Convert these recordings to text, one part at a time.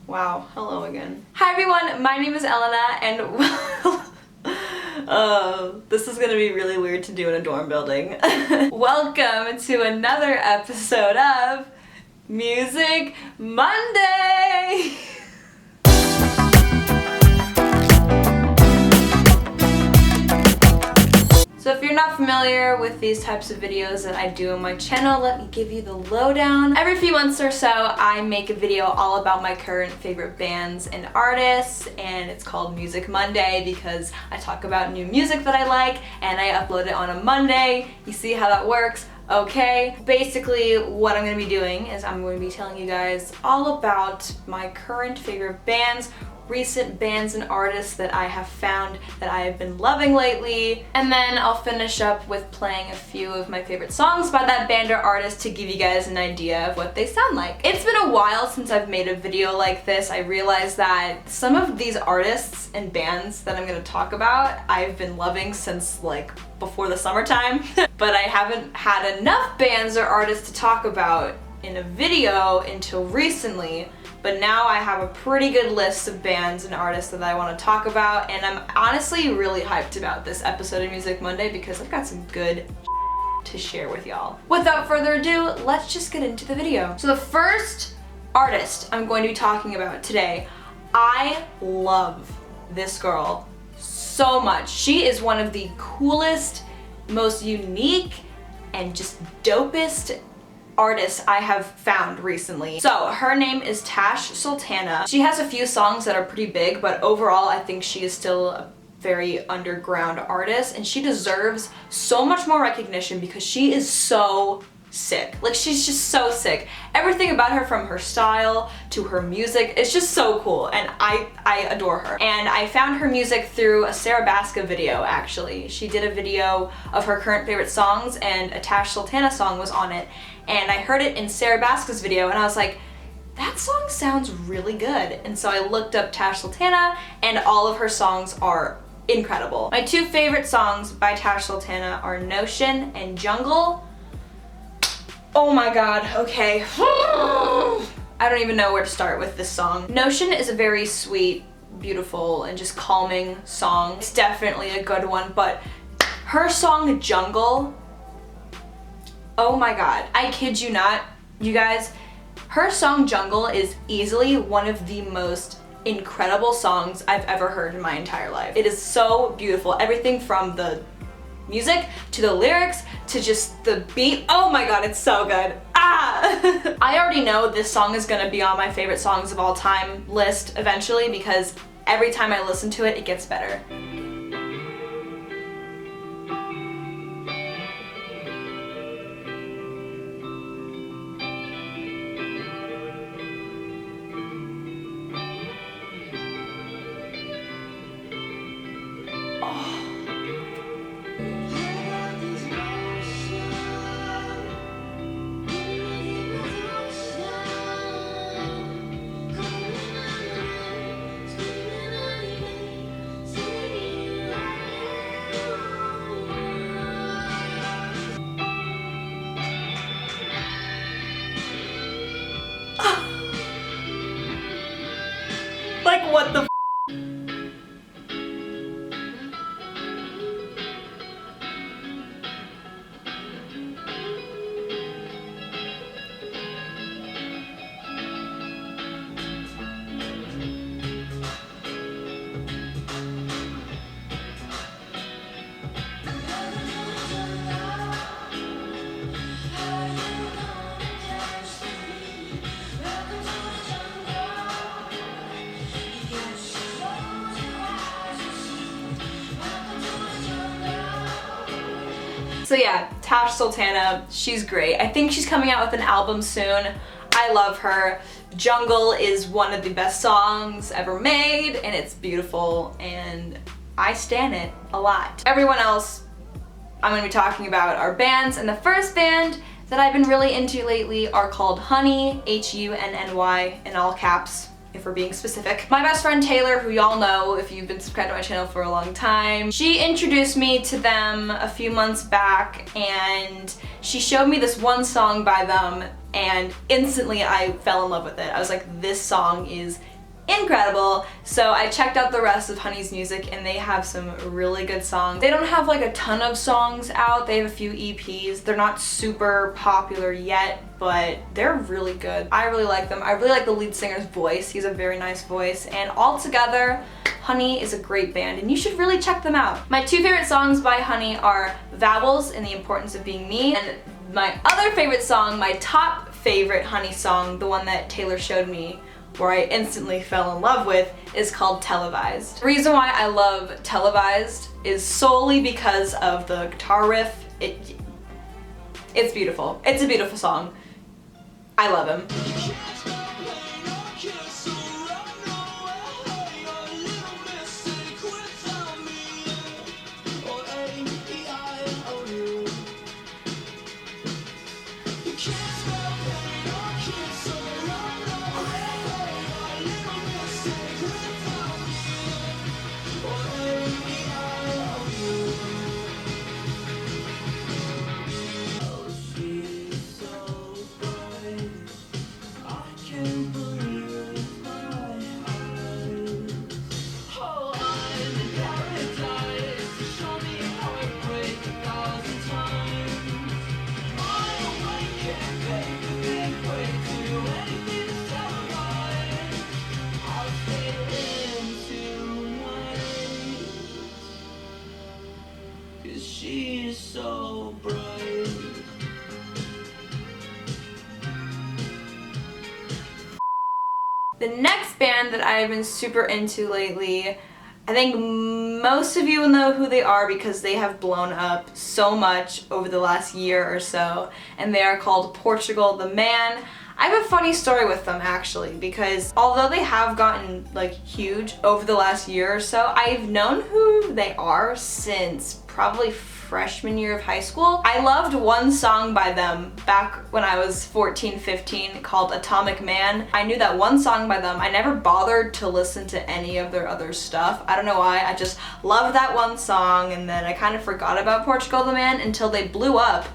Wow, hello again. Hi everyone, my name is ellvna and this is gonna be really weird to do in a dorm building. Welcome to another episode of Music Monday! So if you're not familiar with these types of videos that I do on my channel, let me give you the lowdown. Every few months or so, I make a video all about my current favorite bands and artists, and it's called Music Monday because I talk about new music that I like, and I upload it on a Monday. You see how that works? Okay. Basically, what I'm going to be doing is I'm going to be telling you guys all about my current favorite bands, recent bands and artists that I have found that I have been loving lately, and then I'll finish up with playing a few of my favorite songs by that band or artist to give you guys an idea of what they sound like. It's been a while since I've made a video like this. I realized that some of these artists and bands that I'm going to talk about I've been loving since like before the summertime, but I haven't had enough bands or artists to talk about in a video until recently. But now I have a pretty good list of bands and artists that I want to talk about, and I'm honestly really hyped about this episode of Music Monday because I've got some good to share with y'all. Without further ado, let's just get into the video. So the first artist I'm going to be talking about today, I love this girl so much. She is one of the coolest, most unique, and just dopest artist I have found recently. So her name is Tash Sultana. She has a few songs that are pretty big, but overall I think she is still a very underground artist, and she deserves so much more recognition because she is so sick. Like, she's just so sick. Everything about her, from her style to her music, is just so cool, and I adore her. And I found her music through a Sarah Baska video, actually. She did a video of her current favorite songs, and a Tash Sultana song was on it. And I heard it in Sarah Baska's video, and I was like, that song sounds really good. And so I looked up Tash Sultana, and all of her songs are incredible. My two favorite songs by Tash Sultana are Notion and Jungle. Oh my god, okay. I don't even know where to start with this song. Notion is a very sweet, beautiful, and just calming song. It's definitely a good one, but her song Jungle, oh my god, I kid you not, you guys, her song Jungle is easily one of the most incredible songs I've ever heard in my entire life. It is so beautiful. Everything from the music to the lyrics to just the beat. Oh my god, it's so good. I already know this song is gonna be on my favorite songs of all time list eventually because every time I listen to it, it gets better. Like, what the f? So yeah, Tash Sultana, she's great. I think she's coming out with an album soon. I love her. Jungle is one of the best songs ever made, and it's beautiful, and I stan it a lot. Everyone else I'm going to be talking about are bands, and the first band that I've been really into lately are called Honey, H-U-N-N-Y, in all caps, if we're being specific. My best friend Taylor, who y'all know if you've been subscribed to my channel for a long time, she introduced me to them a few months back, and she showed me this one song by them and instantly I fell in love with it. I was like, this song is incredible. So I checked out the rest of Honey's music, and they have some really good songs. They don't have like a ton of songs out. They have a few EPs. They're not super popular yet, but they're really good. I really like them. I really like the lead singer's voice. He's a very nice voice, and altogether, Honey is a great band, and you should really check them out. My two favorite songs by Honey are Vowels and The Importance of Being Me, and my other favorite song, my top favorite Honey song, the one that Taylor showed me, where I instantly fell in love with, is called Televised. The reason why I love Televised is solely because of the guitar riff. It's beautiful. It's a beautiful song. I love him. She's so bright. The next band that I've been super into lately, I think most of you will know who they are because they have blown up so much over the last year or so, and they are called Portugal the Man. I have a funny story with them actually, because although they have gotten like huge over the last year or so, I've known who they are since probably freshman year of high school. I loved one song by them back when I was 14, 15 called Atomic Man. I knew that one song by them. I never bothered to listen to any of their other stuff. I don't know why, I just loved that one song, and then I kind of forgot about Portugal the Man until they blew up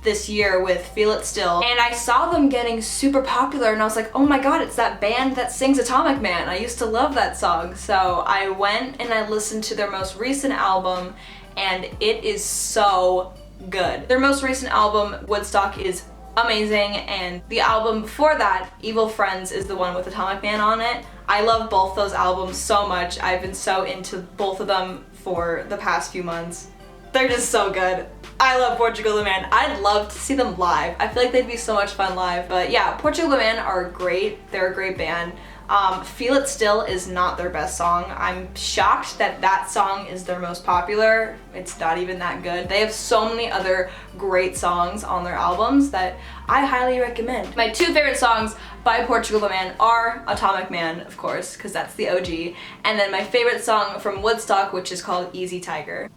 this year with Feel It Still, and I saw them getting super popular, and I was like, oh my god, it's that band that sings Atomic Man. I used to love that song. So I went and I listened to their most recent album, and it is so good. Their most recent album, Woodstock, is amazing, and the album before that, Evil Friends, is the one with Atomic Man on it. I love both those albums so much. I've been so into both of them for the past few months. They're just so good. I love Portugal the Man. I'd love to see them live. I feel like they'd be so much fun live. But yeah, Portugal the Man are great. They're a great band. Feel It Still is not their best song. I'm shocked that that song is their most popular. It's not even that good. They have so many other great songs on their albums that I highly recommend. My two favorite songs by Portugal the Man are Atomic Man, of course, because that's the OG, and then my favorite song from Woodstock, which is called Easy Tiger.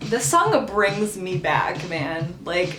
This song brings me back, man. Like,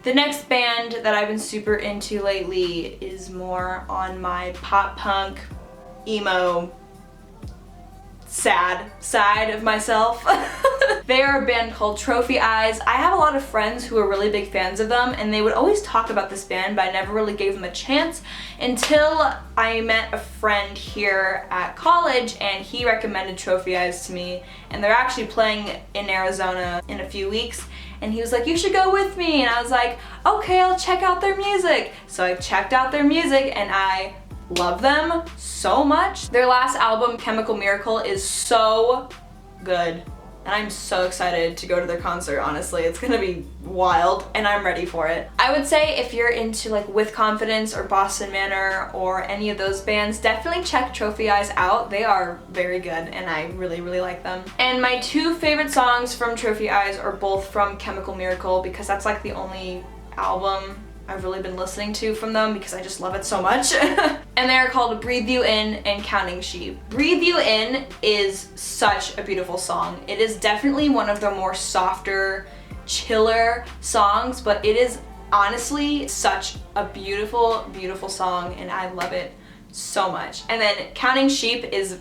the next band that I've been super into lately is more on my pop punk, emo, sad side of myself. They are a band called Trophy Eyes. I have a lot of friends who are really big fans of them, and they would always talk about this band, but I never really gave them a chance until I met a friend here at college, and he recommended Trophy Eyes to me, and they're actually playing in Arizona in a few weeks, and he was like, you should go with me, and I was like, okay, I'll check out their music. So I checked out their music, and I love them so much. Their last album, Chemical Miracle, is so good. and I'm so excited to go to their concert, honestly. It's gonna be wild, and I'm ready for it. I would say if you're into like With Confidence or Boston Manor or any of those bands, definitely check Trophy Eyes out. They are very good, and I really, really like them. And my two favorite songs from Trophy Eyes are both from Chemical Miracle, because that's like the only album I've really been listening to from them because I just love it so much. And they are called Breathe You In and Counting Sheep. Breathe You In is such a beautiful song. It is definitely one of their more softer, chiller songs, but it is honestly such a beautiful, beautiful song, and I love it so much. And then Counting Sheep is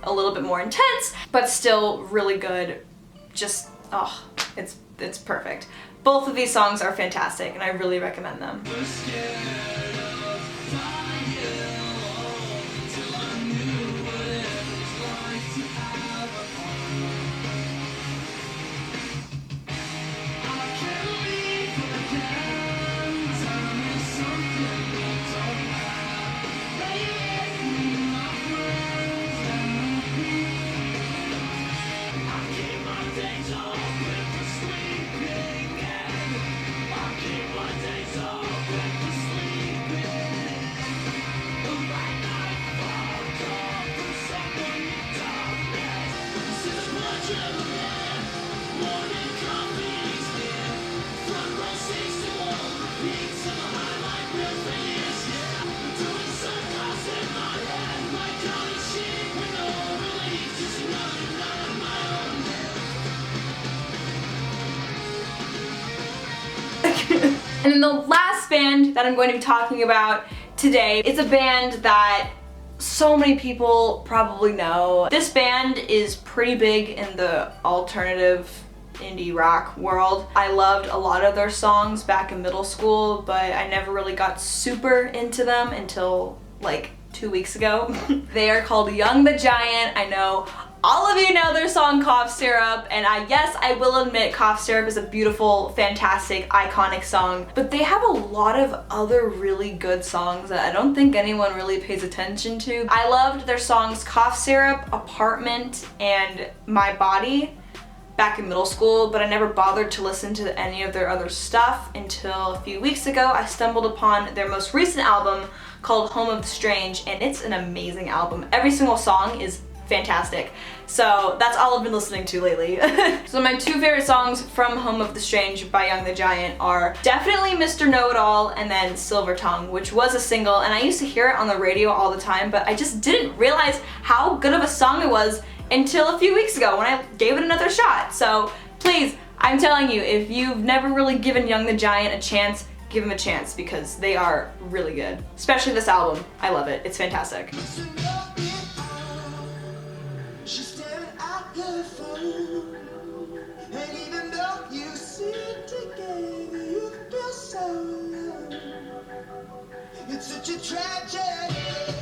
a little bit more intense, but still really good. Just, oh, it's perfect. Both of these songs are fantastic, and I really recommend them. And then the last band that I'm going to be talking about today is a band that so many people probably know. This band is pretty big in the alternative indie rock world. I loved a lot of their songs back in middle school, but I never really got super into them until like 2 weeks ago. They are called Young the Giant. I know all of you know their song Cough Syrup, and yes, I will admit Cough Syrup is a beautiful, fantastic, iconic song, but they have a lot of other really good songs that I don't think anyone really pays attention to. I loved their songs Cough Syrup, Apartment, and My Body back in middle school, but I never bothered to listen to any of their other stuff until a few weeks ago. I stumbled upon their most recent album called Home of the Strange, and it's an amazing album. Every single song is fantastic. So that's all I've been listening to lately. So my two favorite songs from Home of the Strange by Young the Giant are definitely Mr. Know-It-All and then Silver Tongue, which was a single, and I used to hear it on the radio all the time, but I just didn't realize how good of a song it was until a few weeks ago when I gave it another shot. So please, I'm telling you, if you've never really given Young the Giant a chance, give them a chance because they are really good. Especially this album. I love it. It's fantastic. And even though you sit together, you feel so alone. It's such a tragedy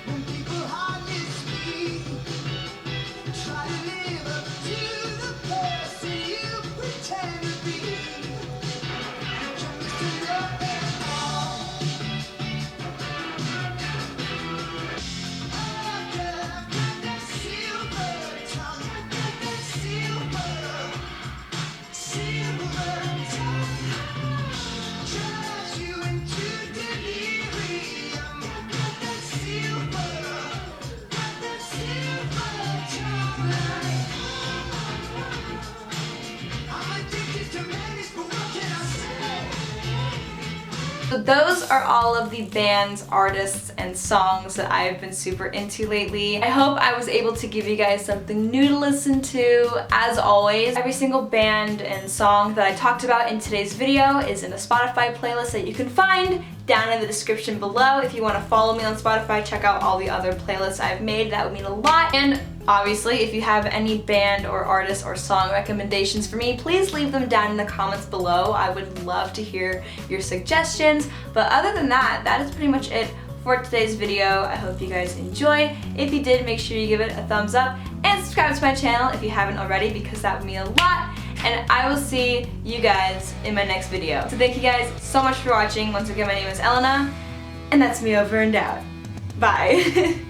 when people hardly speak. Try to live up to the person you pretend to be. You can listen up and all. Oh, girl, I've got that silver tongue. I've got that silver tongue. Drives you into delirium. I've got that silver tongue. I'm addicted to madness, but what can I say? So those are all of the bands, artists, and songs that I've been super into lately. I hope I was able to give you guys something new to listen to. As always, every single band and song that I talked about in today's video is in a Spotify playlist that you can find down in the description below. If you want to follow me on Spotify, check out all the other playlists I've made. That would mean a lot. And obviously, if you have any band or artist or song recommendations for me, please leave them down in the comments below. I would love to hear your suggestions. But other than that, that is pretty much it for today's video. I hope you guys enjoyed. If you did, make sure you give it a thumbs up and subscribe to my channel if you haven't already, because that would mean a lot. And I will see you guys in my next video. So thank you guys so much for watching. Once again, my name is ellvna, and that's me over and out. Bye.